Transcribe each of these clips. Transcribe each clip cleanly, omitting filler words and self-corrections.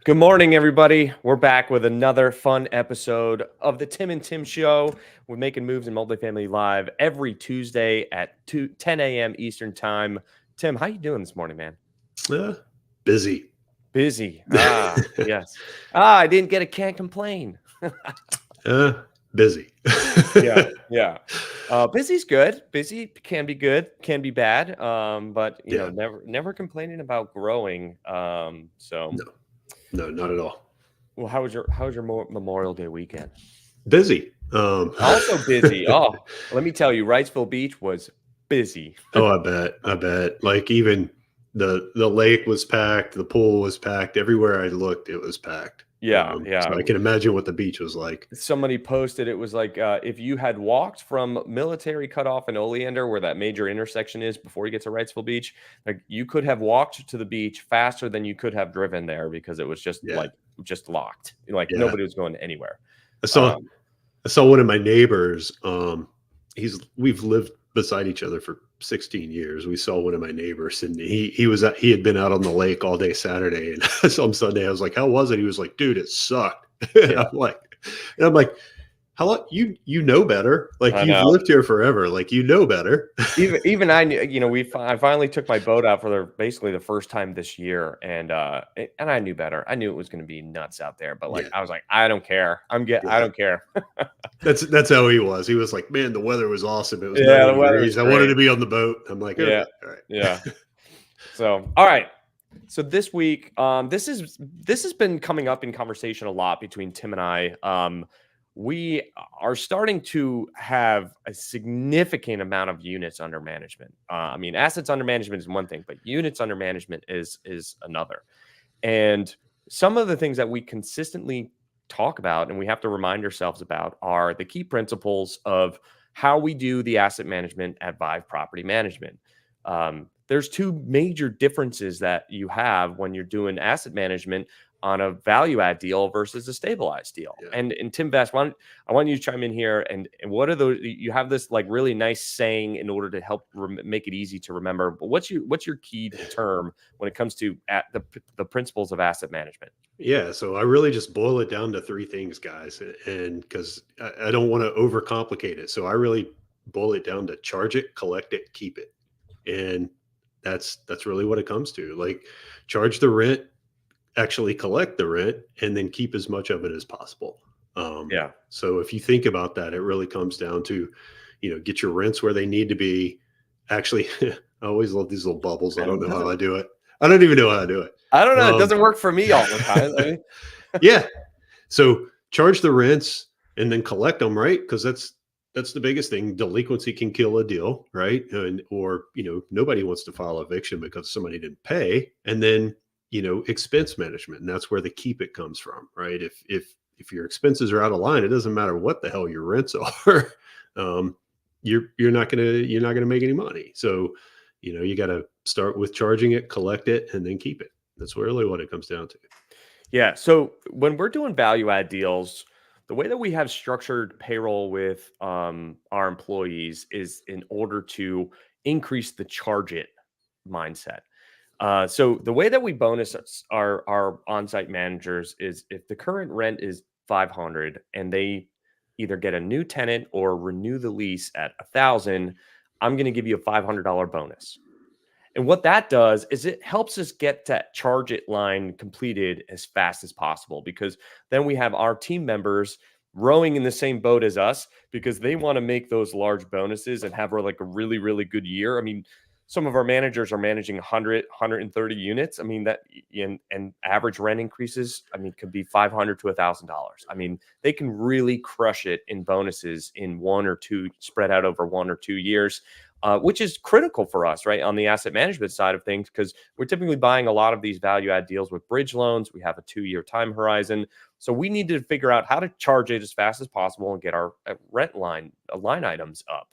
Good morning, everybody. We're back with another fun episode of the Tim and Tim Show. We're making moves in multifamily live every Tuesday at 10 a.m. Eastern Time. Tim, how you doing this morning, man? Uh, Busy. Busy. Yes. I didn't get a can't complain. Busy. Yeah. Busy's good. Busy can be good, can be bad. But Yeah. never complaining about growing. No, no, not at all. Well, how was your Memorial Day weekend? Busy. Also busy. Oh, let me tell you, Wrightsville Beach was busy. I bet. I bet. Like even the lake was packed, the pool was packed. Everywhere I looked, it was packed. Yeah, yeah. So I can imagine what the beach was like. Somebody posted it was like if you had walked from Military Cutoff and Oleander, where that major intersection is before you get to Wrightsville Beach, like you could have walked to the beach faster than you could have driven there because it was just Yeah. just locked. Like Yeah. nobody was going anywhere. I saw Um, I saw one of my neighbors. We've lived beside each other for 16 years. We saw one of my neighbors, and he had been out on the lake all day Saturday, and I saw him Sunday. I was like, "How was it?" He was like, "Dude, it sucked." And yeah, I'm like, "How you know better? Like I you've know. lived here forever. Like you know better." Even I knew, I finally took my boat out for basically the first time this year, and I knew better. I knew it was going to be nuts out there, but like Yeah, I was like, I don't care. I yeah. don't care. That's how he was. He was like, "Man, the weather was awesome. It was Yeah, 90 the weather was degrees. I wanted great. to be on the boat." I'm like, Yeah, "Okay, all yeah. right." So, all right. So this week, this has been coming up in conversation a lot between Tim and I. We are starting to have a significant amount of units under management. I mean, assets under management is one thing, but units under management is another. And some of the things that we consistently talk about and we have to remind ourselves about are the key principles of how we do the asset management at Vive Property Management. There's two major differences that you have when you're doing asset management on a value add deal versus a stabilized deal. Yeah. And Tim Best, I want you to chime in here. And what are those? You have this like really nice saying in order to help make it easy to remember. But what's your key term when it comes to at the principles of asset management? Yeah, so I really just boil it down to three things, guys, and because I don't want to overcomplicate it, so I really boil it down to charge it, collect it, keep it, and that's really what it comes to. Like, charge the rent, actually collect the rent, and then keep as much of it as possible. Yeah. So if you think about that, it really comes down to, get your rents where they need to be. Actually, I always love these little bubbles. I And don't it know how doesn't. I do it. I don't even know how I do it. I don't know. It Um, doesn't work for me all the time. I mean, yeah. So charge the rents and then collect them, right? Because that's the biggest thing. Delinquency can kill a deal, right? Or nobody wants to file eviction because somebody didn't pay. And then expense management, and that's where the keep it comes from, right? If your expenses are out of line, it doesn't matter what the hell your rents are. um, you're not gonna make any money. So you got to start with charging it, collect it, and then keep it. That's really what it comes down to. yeah. So when we're doing value add deals, the way that we have structured payroll with our employees is in order to increase the charge it mindset. So the way that we bonus our on-site managers is if the current rent is 500 and they either get a new tenant or renew the lease at 1,000, I'm going to give you a $500 bonus. And what that does is it helps us get that charge it line completed as fast as possible because then we have our team members rowing in the same boat as us because they want to make those large bonuses and have like a really, really good year. I mean, some of our managers are managing 100, 130 units. I mean, that and average rent increases, I mean, could be $500 to $1,000. I mean, they can really crush it in bonuses in one or two spread out over 1 or 2 years. Which is critical for us, right, on the asset management side of things, because we're typically buying a lot of these value add deals with bridge loans. We have a 2-year time horizon. So we need to figure out how to charge it as fast as possible and get our rent line items up.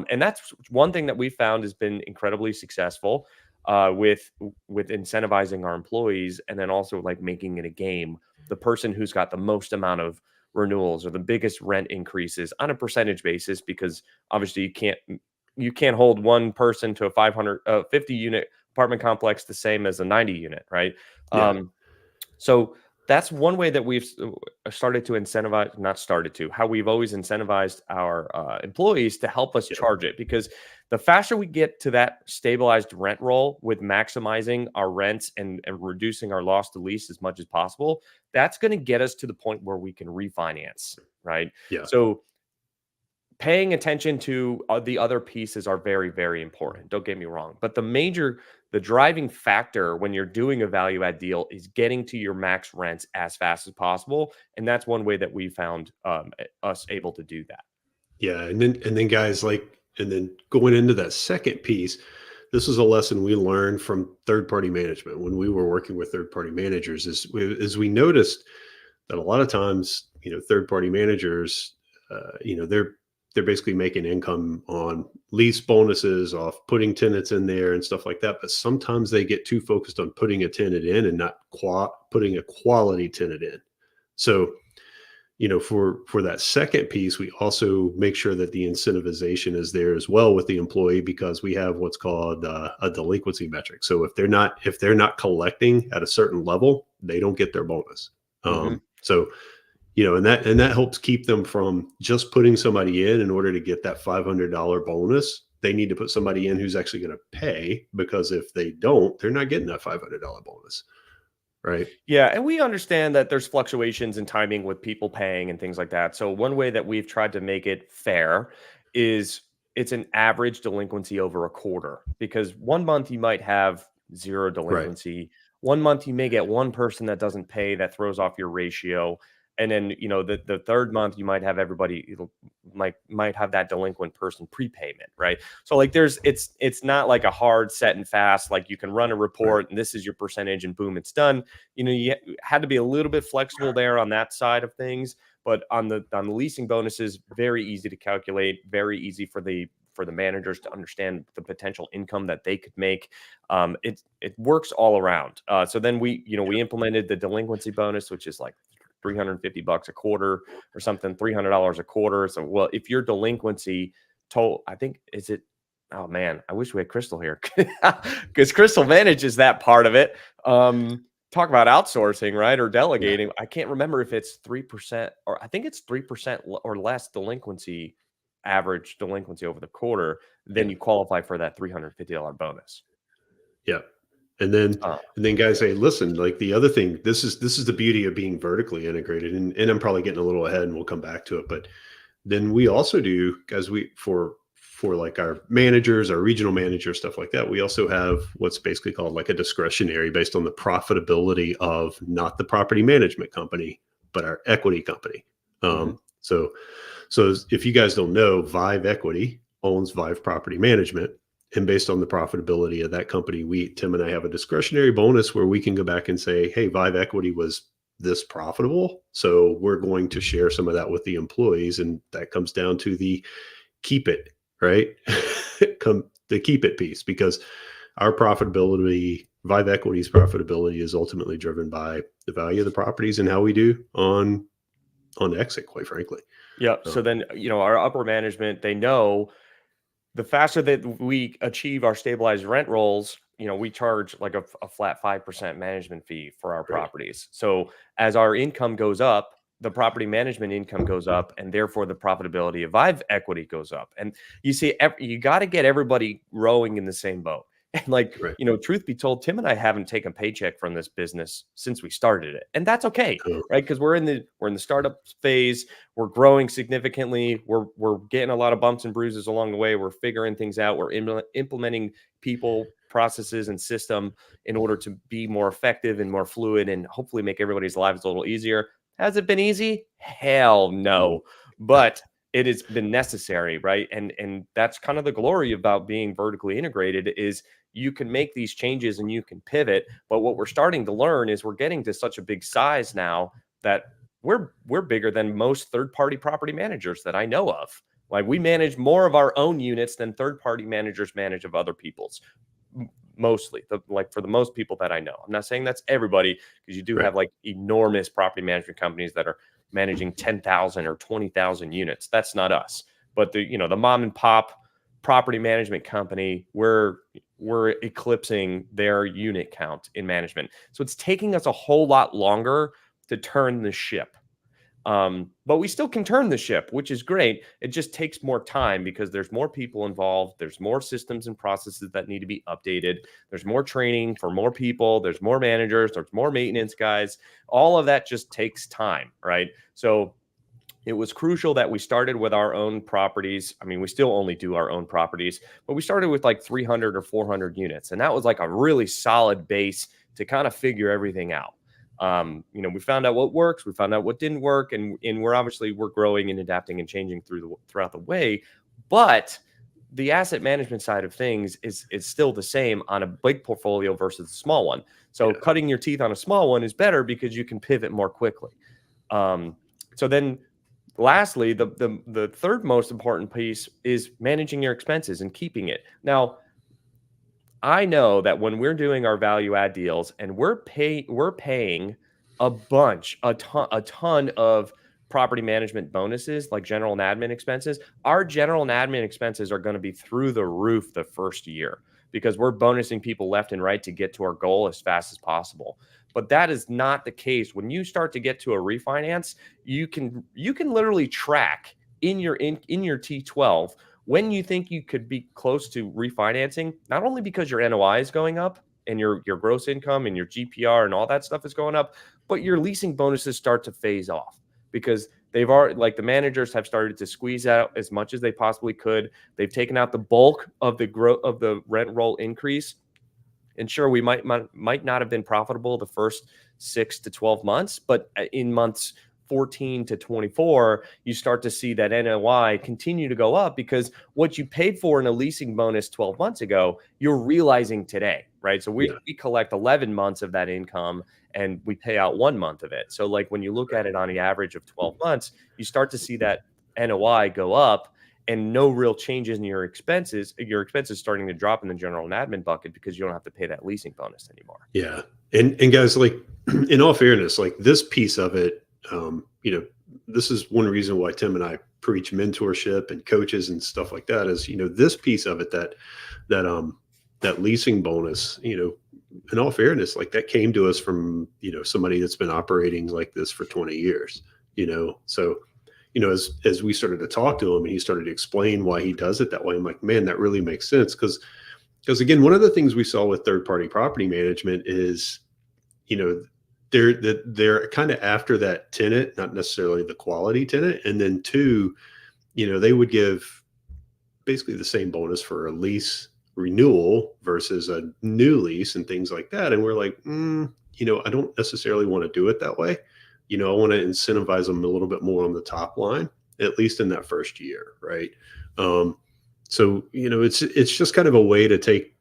And that's one thing that we found has been incredibly successful with incentivizing our employees and then also like making it a game. The person who's got the most amount of renewals or the biggest rent increases on a percentage basis, because obviously you can't hold one person to a 550 unit apartment complex the same as a 90 unit, right? Yeah. Um, So that's one way that we've started to incentivize, not started to, how we've always incentivized our employees to help us Yeah. charge it. Because the faster we get to that stabilized rent roll with maximizing our rents and reducing our loss to lease as much as possible, that's going to get us to the point where we can refinance, right? Yeah. So paying attention to the other pieces are very, very important. Don't get me wrong. But the driving factor when you're doing a value add deal is getting to your max rents as fast as possible. And that's one way that we found us able to do that. Yeah. And then guys, like, and then going into that second piece, this is a lesson we learned from third party management when we were working with third party managers is we noticed that a lot of times, third party managers, they're basically making income on lease bonuses off putting tenants in there and stuff like that. But sometimes they get too focused on putting a tenant in and not putting a quality tenant in. So, for that second piece, we also make sure that the incentivization is there as well with the employee, because we have what's called a delinquency metric. So if they're not collecting at a certain level, they don't get their bonus. Hmm. So and that helps keep them from just putting somebody in order to get that $500 bonus. They need to put somebody in who's actually going to pay, because if they don't, they're not getting that $500 bonus, right? Yeah, and we understand that there's fluctuations in timing with people paying and things like that. So one way that we've tried to make it fair is it's an average delinquency over a quarter, because one month you might have zero Right. delinquency. One month you may get one person that doesn't pay that throws off your ratio. And then, the third month you might have everybody might have that delinquent person prepayment, right? So like it's not like a hard set and fast, like you can run a Right. report and this is your percentage and boom, it's done. You had to be a little bit flexible there on that side of things, but on the leasing bonuses, very easy to calculate, very easy for the managers to understand the potential income that they could make. It works all around. So then we implemented the delinquency bonus, which is like $350 a quarter or something, $300 a quarter. So, well, if your delinquency total, I think, is it? Oh man, I wish we had Crystal here because Crystal manages that part of it. Talk about outsourcing, right? Or Yeah. delegating. I can't remember if it's 3%, or I think it's 3% or less delinquency, average delinquency over the quarter. Then Yeah. you qualify for that $350 bonus. Yeah. And then Uh, and then guys say, listen, like the other thing, this is the beauty of being vertically integrated. And I'm probably getting a little ahead and we'll come back to it. But then we also do, guys, we for like our managers, our regional managers, stuff like that, we also have what's basically called like a discretionary based on the profitability of not the property management company, but our equity company. mhm. So if you guys don't know, Vive Equity owns Vive Property Management. And based on the profitability of that company, Tim and I have a discretionary bonus where we can go back and say, hey, Vive Equity was this profitable. So we're going to share some of that with the employees. And that comes down to the keep it, right? Come the keep it piece, because our profitability, Vive Equity's profitability, is ultimately driven by the value of the properties and how we do on exit, quite frankly. Yep. So Um, then, our upper management, they know the faster that we achieve our stabilized rent rolls, we charge like a flat 5% management fee for our right. properties. So as our income goes up, the property management income goes up, and therefore the profitability of Vive equity goes up. And you see, you got to get everybody rowing in the same boat. And like, Right. truth be told, Tim and I haven't taken a paycheck from this business since we started it. And that's okay, Oh, right? Because we're in the startup phase. We're growing significantly. We're getting a lot of bumps and bruises along the way. We're figuring things out. We're implementing people, processes, and system in order to be more effective and more fluid, and hopefully make everybody's lives a little easier. Has it been easy? Hell no. no, but it has been necessary, right? And that's kind of the glory about being vertically integrated is you can make these changes and you can pivot. But what we're starting to learn is we're getting to such a big size now that we're bigger than most third-party property managers that I know of. Like we manage more of our own units than third-party managers manage of other people's. Mostly, like for the most people that I know. I'm not saying that's everybody, because you do Right. have like enormous property management companies that are managing 10,000 or 20,000 units. That's not us. But the mom and pop property management company, we're we're eclipsing their unit count in management. So it's taking us a whole lot longer to turn the ship. But we still can turn the ship, which is great. It just takes more time because there's more people involved. There's more systems and processes that need to be updated. There's more training for more people. There's more managers. There's more maintenance guys. All of that just takes time, right? So it was crucial that we started with our own properties. I mean, we still only do our own properties, but we started with like 300 or 400 units. And that was like a really solid base to kind of figure everything out. We found out what works, we found out what didn't work, and we're growing and adapting and changing throughout the way. But the asset management side of things is still the same on a big portfolio versus a small one. So Yeah. cutting your teeth on a small one is better because you can pivot more quickly. So then lastly, the third most important piece is managing your expenses and keeping it. Now, I know that when we're doing our value add deals and we're paying a ton of property management bonuses like general and admin expenses. Our general and admin expenses are going to be through the roof the first year because we're bonusing people left and right to get to our goal as fast as possible. But that is not the case. When you start to get to a refinance, you can literally track in your T12 when you think you could be close to refinancing, not only because your NOI is going up and your gross income and your GPR and all that stuff is going up, but your leasing bonuses start to phase off because they've already, like, the managers have started to squeeze out as much as they possibly could. They've taken out the bulk of the growth of the rent roll increase. And sure, we might not have been profitable the first 6 to 12 months, but in months 14 to 24, you start to see that NOI continue to go up because what you paid for in a leasing bonus 12 months ago, you're realizing today, right? So we collect 11 months of that income and we pay out 1 month of it. So like when you look at it on the average of 12 months, you start to see that NOI go up and no real changes in your expenses starting to drop in the general and admin bucket because you don't have to pay that leasing bonus anymore. Yeah. And guys, like, in all fairness, like, this piece of it, this is one reason why Tim and I preach mentorship and coaches and stuff like that is, this piece of it, that leasing bonus, in all fairness, like, that came to us from, somebody that's been operating like this for 20 years, so, as we started to talk to him and he started to explain why he does it that way, I'm like, man, that really makes sense. Because again, one of the things we saw with third party property management is, they're kind of after that tenant, not necessarily the quality tenant. And then two, they would give basically the same bonus for a lease renewal versus a new lease and things like that. And we're like, I don't necessarily want to do it that way. I want to incentivize them a little bit more on the top line, at least in that first year. Right. So, it's just kind of a way to take,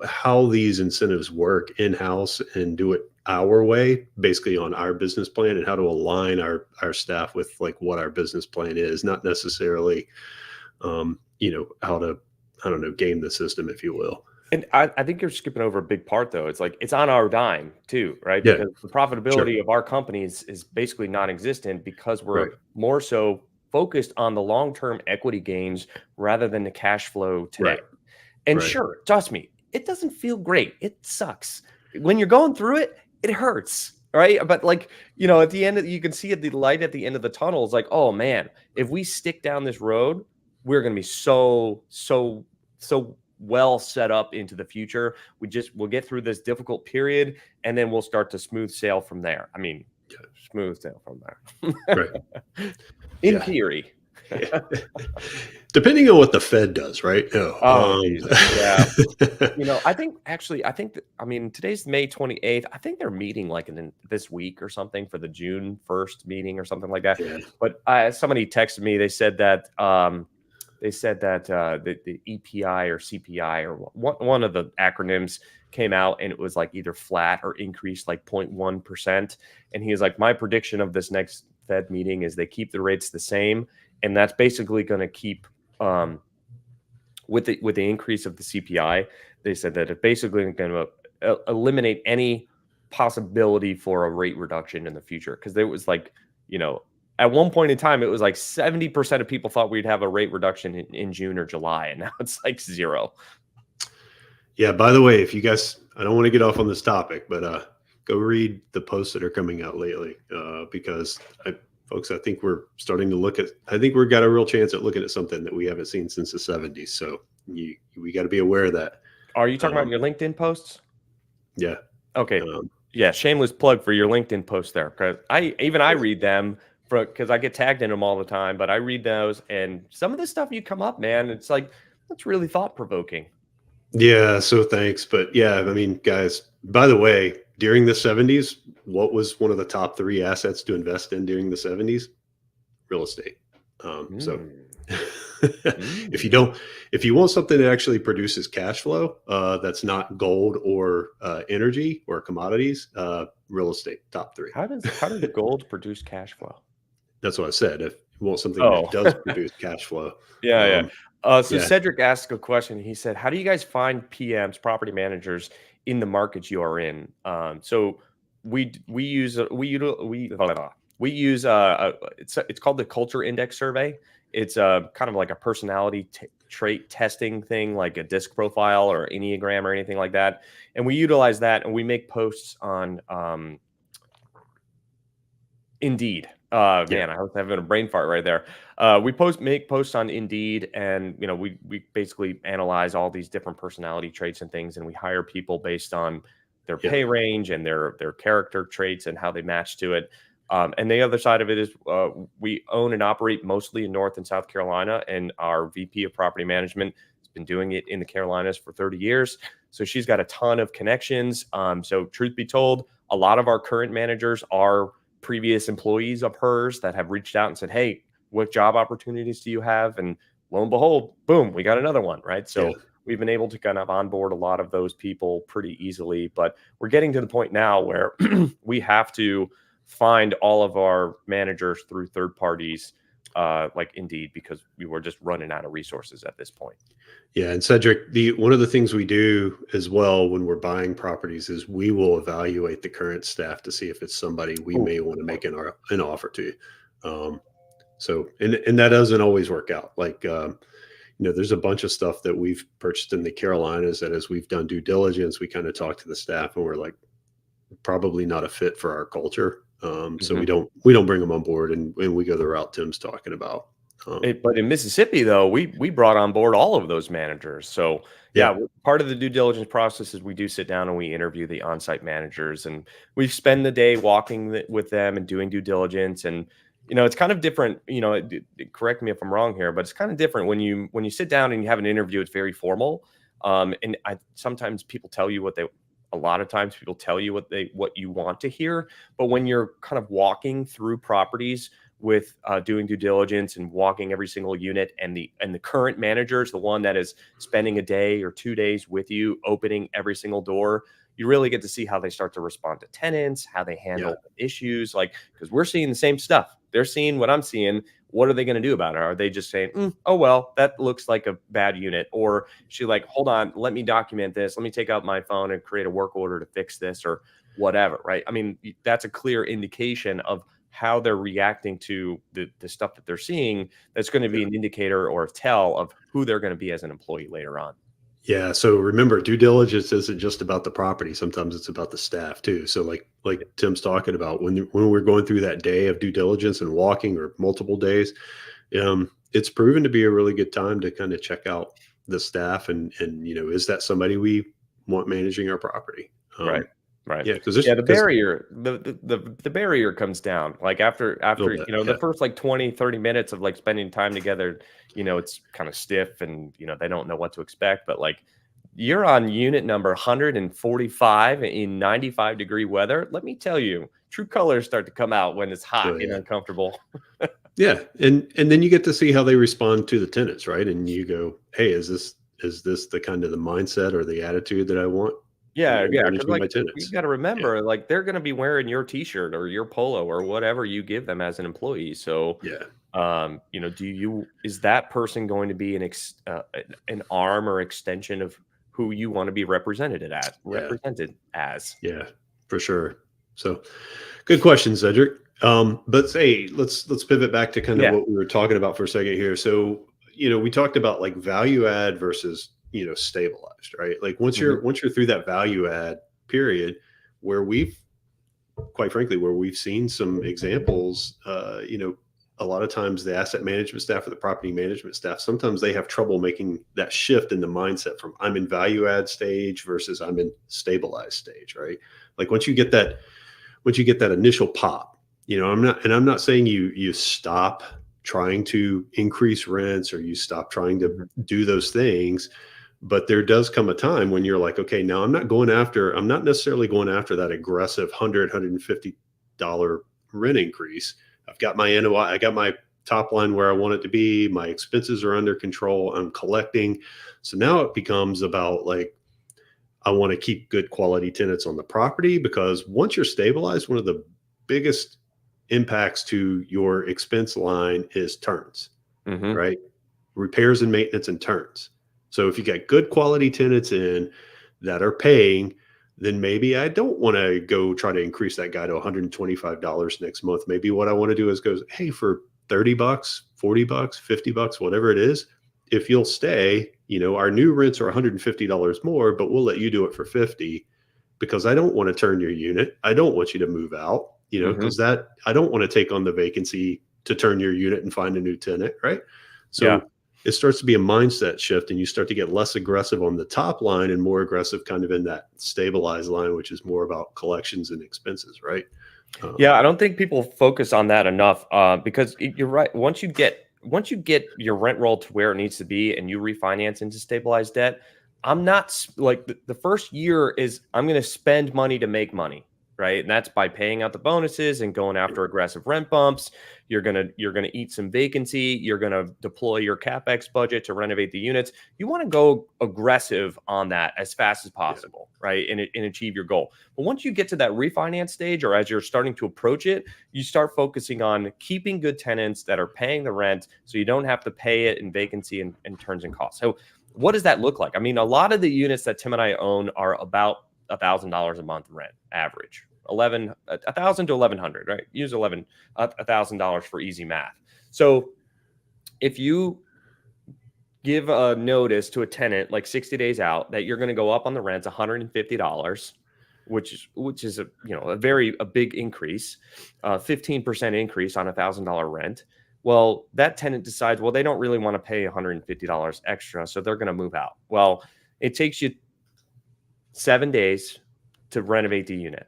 how these incentives work in-house and do it our way, basically on our business plan, and how to align our staff with like what our business plan is, not necessarily, how to, I don't know, game the system, if you will. And I think you're skipping over a big part, though. It's like it's on our dime too, right? Yeah, Because the sure. profitability of our companies is basically non-existent because we're Right. more so focused on the long-term equity gains rather than the cash flow today. Right. And Right. sure, trust me, it doesn't feel great. It sucks. When you're going through it, it hurts, right? But like, at the end you can see the light at the end of the tunnel. It's like, oh man, if we stick down this road, we're going to be so well set up into the future. We'll get through this difficult period and then we'll start to smooth sail from there. I mean, smooth sail from there. Right. In Yeah. theory. Yeah. Depending on what the Fed does, right? Oh, Jesus. Yeah. Yeah. I think today's May 28th. I think they're meeting like in this week or something for the June 1st meeting or something like that. Yeah. But somebody texted me. They said that the EPI or CPI or one of the acronyms came out and it was like either flat or increased like 0.1%. And he was like, my prediction of this next Fed meeting is they keep the rates the same. And that's basically going to keep with the increase of the CPI. They said that it's basically going to eliminate any possibility for a rate reduction in the future. Because there was like, at one point in time, it was like 70% of people thought we'd have a rate reduction in June or July, and now it's like 0. Yeah, by the way, if you guys, I don't want to get off on this topic, but go read the posts that are coming out lately, because folks, I think we're starting to look at. I think we've got a real chance at looking at something that we haven't seen since the '70s. So we got to be aware of that. Are you talking about Um, your LinkedIn posts? yeah, Okay. um, Yeah, shameless plug for your LinkedIn posts there, 'cause I yeah, read them because I get tagged in them all the time, but I read those, and some of the stuff you come up, man, it's like, that's really thought provoking. yeah. So thanks, but yeah, I mean, guys. By the way, during the '70s, what was one of the top three assets to invest in during the '70s? Real estate. So Mm, if you mm. don't, if you want something that actually produces cash flow, that's not gold or energy or commodities, real estate top three. How does gold produce cash flow? That's what I said. If you want something that Oh. does produce cash flow, Yeah, yeah. um, So yeah, Cedric asked a question. He said, "How do you guys find PMs, property managers, in the markets you are in?" So we use blah, blah, blah. We use it's called the Culture Index Survey. It's kind of like a personality trait testing thing, like a disc profile or Enneagram or anything like that. And we utilize that, and we make posts on Indeed. yeah, Man, I was having a brain fart right there. We make posts on Indeed, and we basically analyze all these different personality traits and things, and we hire people based on their yeah, pay range and their character traits and how they match to it. And the other side of it is we own and operate mostly in North and South Carolina, and our VP of Property Management has been doing it in the Carolinas for 30 years. So she's got a ton of connections. So truth be told, a lot of our current managers are previous employees of hers that have reached out and said, "Hey, what job opportunities do you have?" And lo and behold, boom, we got another one, right? yeah. So we've been able to kind of onboard a lot of those people pretty easily, but we're getting to the point now where we have to find all of our managers through third parties, like Indeed, because we were just running out of resources at this point. Yeah, and Cedric, the one of the things we do as well when we're buying properties is we will evaluate the current staff to see if it's somebody we Oh, may good want to point. make an offer to. Um, so, and that doesn't always work out. Like, there's a bunch of stuff that we've purchased in the Carolinas that as we've done due diligence, we kind of talk to the staff and we're like, probably not a fit for our culture. So Mhm. we don't bring them on board, and we go the route Tim's talking about. Um, But in Mississippi, though, we brought on board all of those managers. So yeah, yeah, part of the due diligence process is we do sit down and we interview the on-site managers, and we spend the day walking with them and doing due diligence. And it's kind of different. Correct me if I'm wrong here, but it's kind of different when you sit down and you have an interview. It's very formal, and I sometimes people tell you what they. A lot of times, people tell you what you want to hear, but when you're kind of walking through properties with doing due diligence and walking every single unit, and the current manager is the one that is spending a day or 2 days with you opening every single door. You really get to see how they start to respond to tenants, how they yeah, handle issues, like, because we're seeing the same stuff, they're seeing what I'm seeing. What are they going to do about it? Are they just saying, "Oh well, that looks like a bad unit," or she like, "Hold on, let me document this, let me take out my phone and create a work order to fix this," or whatever, right? I mean, that's a clear indication of how they're reacting to the stuff that they're seeing. That's going to yeah. be an indicator or a tell of who they're going to be as an employee later on. Yeah, so remember, due diligence isn't just about the property. Sometimes it's about the staff too. So like Yeah. Tim's talking about when we're going through that day of due diligence and walking or multiple days, it's proven to be a really good time to kind of check out the staff and is that somebody we want managing our property? Right. Right. Yeah, because Yeah, there's the because barrier the barrier comes down, like, a little after, bit, the yeah, first, like, 20-30 minutes of, like, spending time together. It's kinda stiff, and, they don't know what to expect, but, like, you're on unit number 145 in 95-degree weather. Let me tell you, true colors start to come out when it's hot oh and yeah, uncomfortable. yeah, and then you get to see how they respond to the tenants, right? And you go, hey, is this the kind of the mindset or the attitude that I want? Yeah, yeah, because Managing like, my you tenants. gotta Yeah, remember, like, they're gonna be wearing your T-shirt or your polo or whatever you give them as an employee. So, yeah, do you is that person going to be an arm or extension of who you wanna be yeah, represented as? yeah, for sure. So good question, Cedric. But say let's pivot back to kind of Yeah. what we were talking about for a second here. So we talked about like value add versus stabilized, right? Like once Mhm. you're through that value add period, where we've quite frankly, where we've seen some examples, a lot of times the asset management staff or the property management staff, sometimes they have trouble making that shift in the mindset from I'm in value add stage versus I'm in stabilized stage, right? Like once you get that initial pop, I'm not saying you stop trying to increase rents or you stop trying to Mhm. do those things, but there does come a time when you're like, okay, now I'm not necessarily going after that aggressive 100 $150 rent increase. I've got my NOI, I got my top line where I want it to be, my expenses are under control, I'm collecting. So now it becomes about like, I want to keep good quality tenants on the property, because once you're stabilized, one of the biggest impacts to your expense line is turns, Mhm. right? Repairs and maintenance and turns. So if you got good quality tenants in that are paying, then maybe I don't want to go try to increase that guy to $125 next month. Maybe what I want to do is go, hey, for 30 bucks, 40 bucks, 50 bucks, whatever it is, if you'll stay, our new rents are $150 more, but we'll let you do it for 50, because I don't want to turn your unit. I don't want you to move out, Mhm. because that I don't want to take on the vacancy to turn your unit and find a new tenant, right? Yeah. So it starts to be a mindset shift, and you start to get less aggressive on the top line and more aggressive kind of in that stabilized line, which is more about collections and expenses, right? Yeah, Um, I don't think people focus on that enough, because you're right. Once you get your rent roll to where it needs to be, and you refinance into stabilized debt, I'm not like the first year is I'm going to spend money to make money, right? And that's by paying out the bonuses and going after aggressive rent bumps. You're gonna eat some vacancy. You're gonna deploy your capex budget to renovate the units. You want to go aggressive on that as fast as yeah, possible, right? And achieve your goal. But once you get to that refinance stage, or as you're starting to approach it, you start focusing on keeping good tenants that are paying the rent so you don't have to pay it in vacancy and turns and costs. So, what does that look like? I mean, a lot of the units that Tim and I own are about $1,000 a month rent average. 1,000 to 1,100, right? Use $1,000 for easy math. So if you give a notice to a tenant like 60 days out that you're going to go up on the rent $150, which is a big increase, 15% increase on $1,000 rent. Well, that tenant decides, well, they don't really want to pay $150 extra, so they're going to move out. Well, it takes you 7 days to renovate the unit,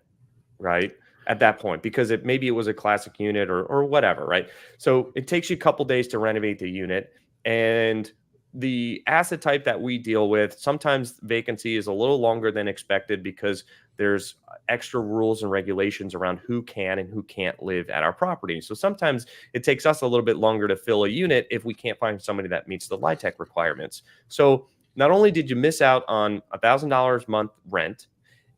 right? At that point, because maybe it was a classic unit or whatever, right? So it takes you a couple days to renovate the unit, and the asset type that we deal with, sometimes vacancy is a little longer than expected because there's extra rules and regulations around who can and who can't live at our property. So sometimes it takes us a little bit longer to fill a unit if we can't find somebody that meets the LIHTC requirements. So not only did you miss out on $1,000 month rent,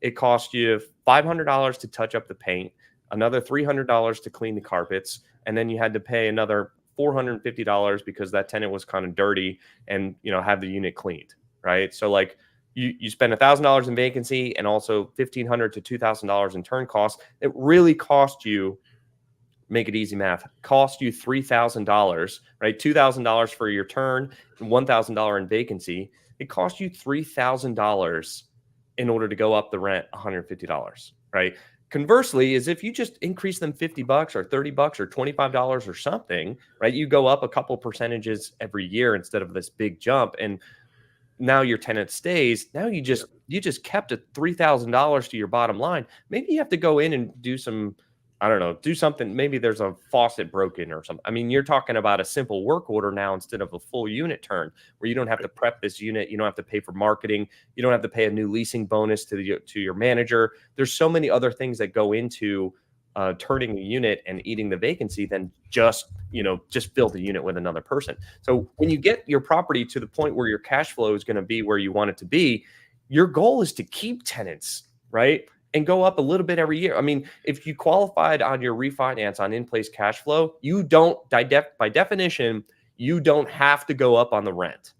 it cost you $500 to touch up the paint, another $300 to clean the carpets, and then you had to pay another $450 because that tenant was kind of dirty and have the unit cleaned, right? So like you spend $1,000 in vacancy and also $1,500 to $2,000 in turn costs. It really cost you, make it easy math, cost you $3,000, right? $2,000 for your turn and $1,000 in vacancy. It cost you $3,000 in order to go up the rent $150, right? Conversely, is if you just increase them $50 or $30 or $25 or something, right? You go up a couple percentages every year instead of this big jump. And now your tenant stays. Now yeah, you just kept a $3,000 to your bottom line. Maybe you have to go in and do some, I don't know, do something. Maybe there's a faucet broken or something. I mean, you're talking about a simple work order now instead of a full unit turn, where you don't have to right, prep this unit. You don't have to pay for marketing. You don't have to pay a new leasing bonus to your manager. There's so many other things that go into turning the unit and eating the vacancy than just fill the unit with another person. So when you get your property to the point where your cash flow is going to be where you want it to be, your goal is to keep tenants, right? And go up a little bit every year. I mean, if you qualified on your refinance on in-place cash flow, you don't, by definition, you don't have to go up on the rent,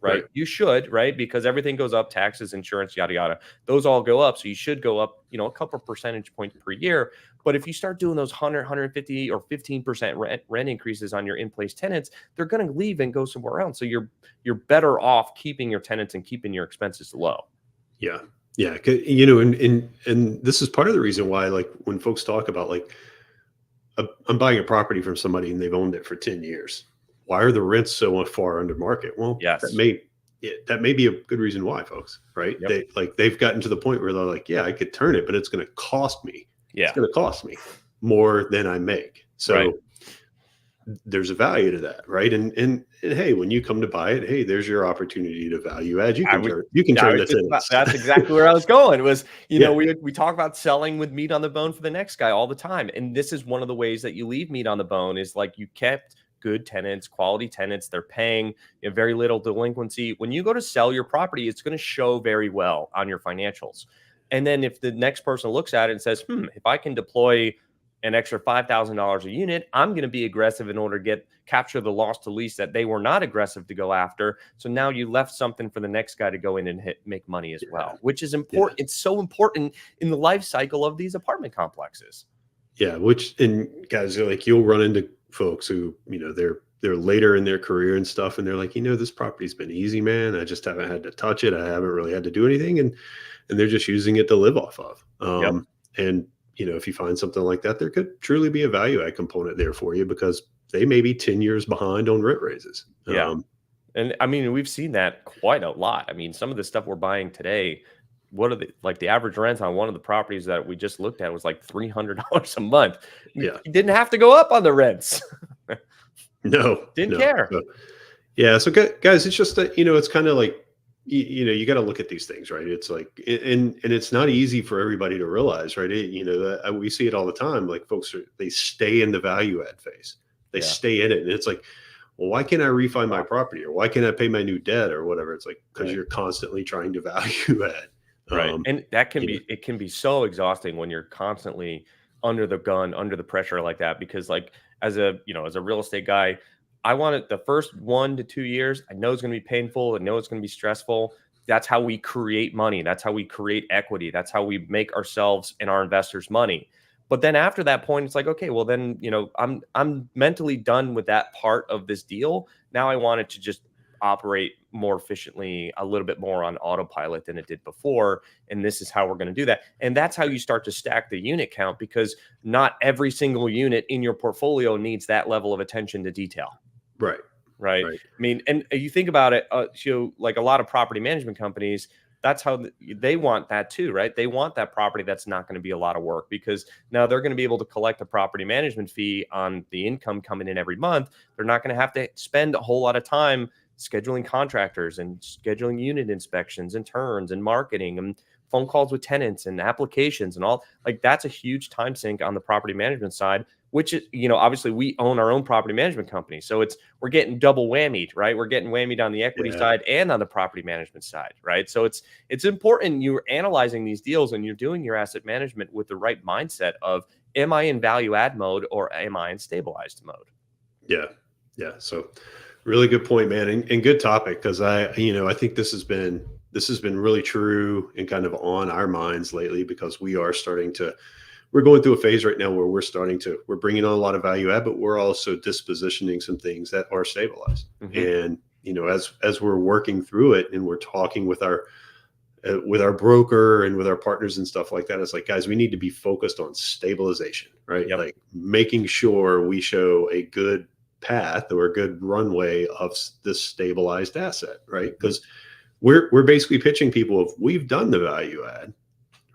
right? Right. You should, right? Because everything goes up, taxes, insurance, yada, yada. Those all go up. So you should go up, a couple percentage points per year. But if you start doing those 150 or 15% rent increases on your in-place tenants, they're going to leave and go somewhere else. So you're better off keeping your tenants and keeping your expenses low. Yeah. Yeah. And this is part of the reason why, like, when folks talk about, like, I'm buying a property from somebody and they've owned it for 10 years. Why are the rents so far under market? Well, Yes. that may be a good reason why, folks, right? Yep. They've gotten to the point where they're like, yeah, I could turn it, but it's going to cost me. It's Yeah. going to cost me more than I make. Right. So there's a value to that, right? And hey, when you come to buy it, hey, there's your opportunity to value add. I would You can I turn was the just about tenants. that's exactly where I was going was, Yeah. we talk about selling with meat on the bone for the next guy all the time. And this is one of the ways that you leave meat on the bone is like you kept good tenants, quality tenants, they're paying very little delinquency. When you go to sell your property, it's going to show very well on your financials. And then if the next person looks at it and says, if I can deploy an extra $5,000 a unit, I'm going to be aggressive in order to capture the loss to lease that they were not aggressive to go after. So now you left something for the next guy to go in and make money as well, which is important. Yeah. It's so important in the life cycle of these apartment complexes. Yeah, and guys, are like, you'll run into folks who, they're later in their career and stuff, and they're like, this property's been easy, man. I just haven't had to touch it. I haven't really had to do anything, and they're just using it to live off of. Yep. And if you find something like that, there could truly be a value add component there for you because they may be 10 years behind on rent raises. Yeah. And I mean, we've seen that quite a lot. I mean, some of the stuff we're buying today, what are the average rent on one of the properties that we just looked at was like $300 a month. Yeah. You didn't have to go up on the rents. No, Didn't care. Yeah. So guys, it's just that, it's kind of like, you got to look at these things, right? It's like, and it's not easy for everybody to realize, right? We see it all the time. Like they stay in the value add phase. They stay in it. And it's like, well, why can't I refi my property, or why can't I pay my new debt or whatever? It's like, because you're constantly trying to value add. Right. And that it can be so exhausting when you're constantly under the gun, under the pressure like that, because like as a real estate guy, I want it the first 1 to 2 years. I know it's going to be painful. I know it's going to be stressful. That's how we create money. That's how we create equity. That's how we make ourselves and our investors money. But then after that point, it's like, okay, well then, I'm mentally done with that part of this deal. Now I want it to just operate more efficiently, a little bit more on autopilot than it did before. And this is how we're going to do that. And that's how you start to stack the unit count, because not every single unit in your portfolio needs that level of attention to detail. Right. I mean, and you think about it, like a lot of property management companies, that's how they want that too, right? They want that property that's not going to be a lot of work, because now they're going to be able to collect a property management fee on the income coming in every month. They're not going to have to spend a whole lot of time scheduling contractors and scheduling unit inspections and turns and marketing and phone calls with tenants and applications and all. Like, that's a huge time sink on the property management side, which is, obviously we own our own property management company. So we're getting double whammied, right? We're getting whammied on the equity side and on the property management side, right? So it's important you're analyzing these deals and you're doing your asset management with the right mindset of, am I in value add mode or am I in stabilized mode? Yeah. Yeah. So really good point, man. And good topic. Cause I think this has been really true and kind of on our minds lately, because we're going through a phase right now where we're bringing on a lot of value add, but we're also dispositioning some things that are stabilized. Mm-hmm. And, as we're working through it and we're talking with our broker and with our partners and stuff like that, it's like, guys, we need to be focused on stabilization, right? Yep. Like making sure we show a good path or a good runway of this stabilized asset, right? Because we're basically pitching people, if we've done the value add,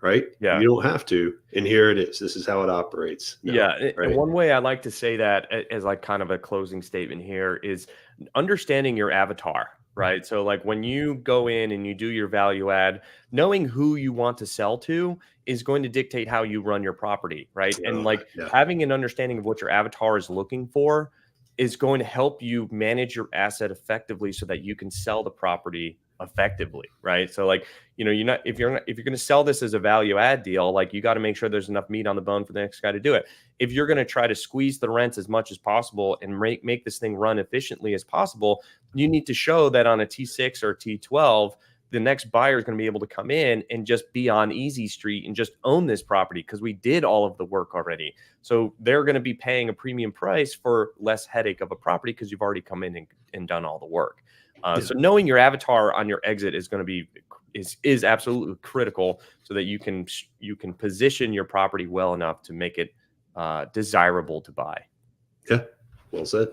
right? Yeah. You don't have to. And here it is. This is how it operates. Yeah. Right? And one way I like to say that as like kind of a closing statement here is understanding your avatar, right? So like when you go in and you do your value add, knowing who you want to sell to is going to dictate how you run your property, right? And having an understanding of what your avatar is looking for is going to help you manage your asset effectively so that you can sell the property effectively, right? So like, if you're going to sell this as a value add deal, like you got to make sure there's enough meat on the bone for the next guy to do it. If you're going to try to squeeze the rents as much as possible and make this thing run efficiently as possible, you need to show that on a T6 or T12, the next buyer is going to be able to come in and just be on easy street and just own this property because we did all of the work already. So they're going to be paying a premium price for less headache of a property because you've already come in and done all the work. Yeah. So knowing your avatar on your exit is going to be is absolutely critical so that you can position your property well enough to make it desirable to buy. Yeah. Well said.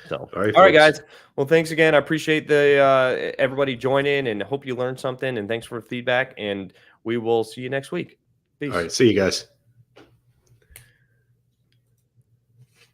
So, All right, all right, folks. guys. Well, thanks again. I appreciate the everybody joining, and hope you learned something. And thanks for the feedback. And we will see you next week. All Peace. right. See you guys.